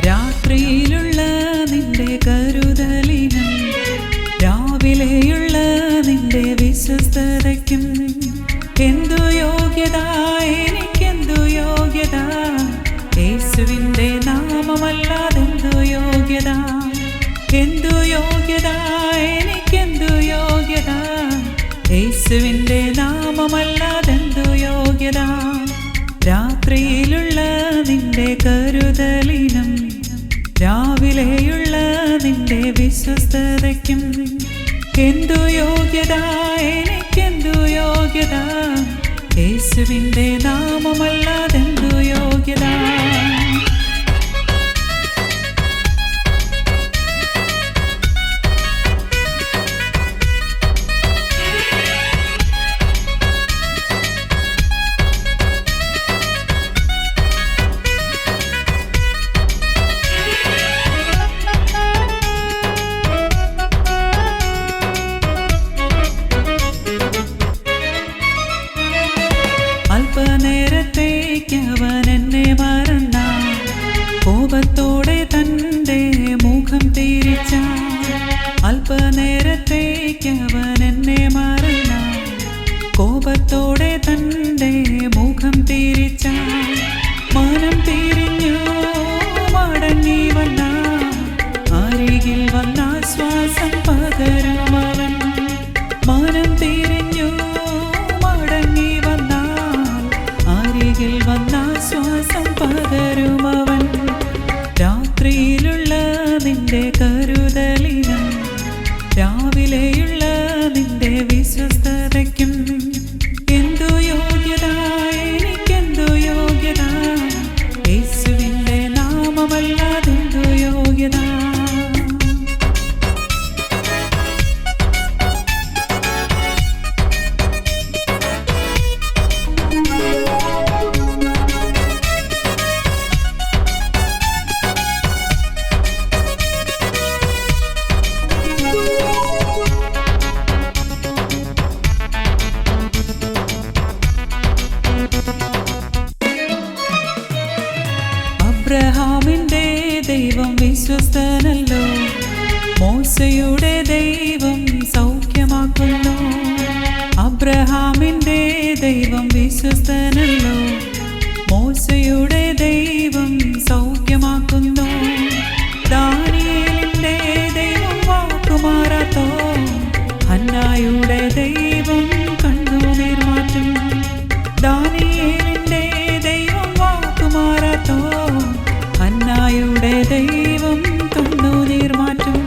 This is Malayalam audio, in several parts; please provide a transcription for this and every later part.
രാത്രിയിലുള്ള നിന്റെ കരുതലിനും രാവിലെയുള്ള നിന്റെ വിശ്വസ്തതയ്ക്കും എന്തു യോഗ്യത, എനിക്കെന്തു യോഗ്യത, യേശുവിൻ്റെ നാമമല്ലാതെന്തു യോഗ്യത, എന്തു യോഗ്യത, എനിക്കെന്തു യോഗ്യത, യേശുവിൻ്റെ നാമമല്ലാതെന്തു യോഗ്യത. രാത്രിയിലുള്ള നിന്റെ കരുതലിനും രാവിലെയുള്ള നിന്റെ വിശ്വസ്തതയ്ക്കും എന്തു യോഗ്യത, എനിക്കെന്തു യോഗ്യത, യേശുവിൻ്റെ നാമമല്ലാതെന്തു യോഗ്യത. അല്പനേരത്തേക്കവൻ എന്നെ മറന്ന, കോപത്തോടെ തൻ്റെ മുഖം തിരിച്ച. അല്പനേരത്തേക്കവൻ എന്നെ മറന്ന, കോപത്തോടെ തൻ്റെ മുഖം തിരിച്ച. മനം തിരിഞ്ഞു മടങ്ങി വന്ന, അരികിൽ വന്ന ശ്വാസം പകരുമവൻ. മനം തിരിഞ്ഞു മടങ്ങി വന്ന, അരികിൽ വന്ന ശ്വാസം പകരുമവൻ. രാത്രിയിലുള്ള നിന്റെ കരുതലിനും രാവിലെയുള്ള നിന്റെ വിശ്വസ്തതയ്ക്കും എന്തു യോഗ്യത, എനിക്കെന്തു യോഗ്യത, യേശുവിൻ്റെ നാമമല്ലാതെന്തു യോഗ്യത. അബ്രഹാമിൻ്റെ ദൈവം വിശ്വസ്തനല്ലോ, മോശയുടെ ദൈവം സൗഖ്യമാക്കുന്നു. അബ്രഹാമിൻ്റെ ദൈവം വിശ്വസ്തനല്ലോ, മോശയുടെ ദൈവം സൗഖ്യമാക്കുന്നു. ദാനിയേലിൻ്റെ ദൈവം വാക്കുമാറാത്തോ, ഹന്നായുടെ ദൈവം കണ്ണുനീർ മാറ്റും. ദാനിയേലിൻ്റെ ദൈവം വാക്കുമാറാത്തോ, ഹന്നായുടെ ദൈവം കണ്ണുനീർ മാറ്റും.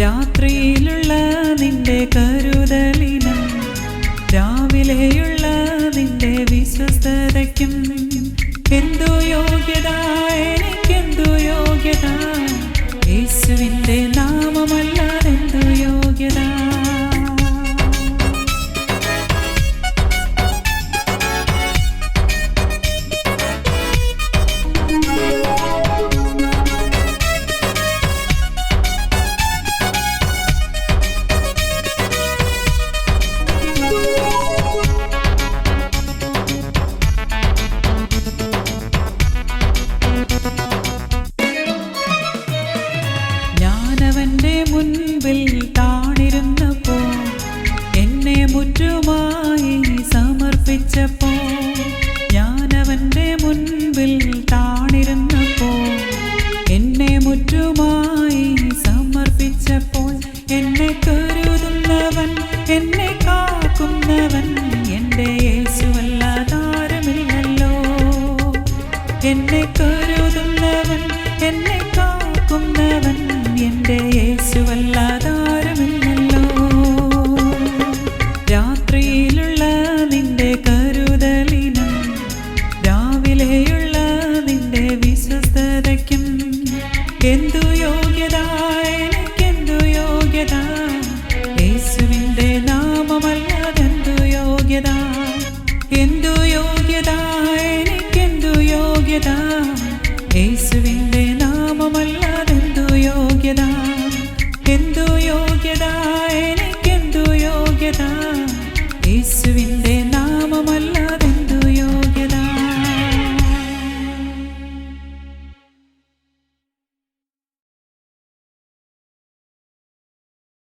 രാത്രിയിലുള്ള നിന്റെ കരുതലിനും രാവിലെയുള്ള നിന്റെ വിശ്വസ്തതയ്ക്കും എന്തു യോഗ്യത, എനിക്കെന്തു യോഗ്യത, യേശുവിൻ്റെ നാമമല്ല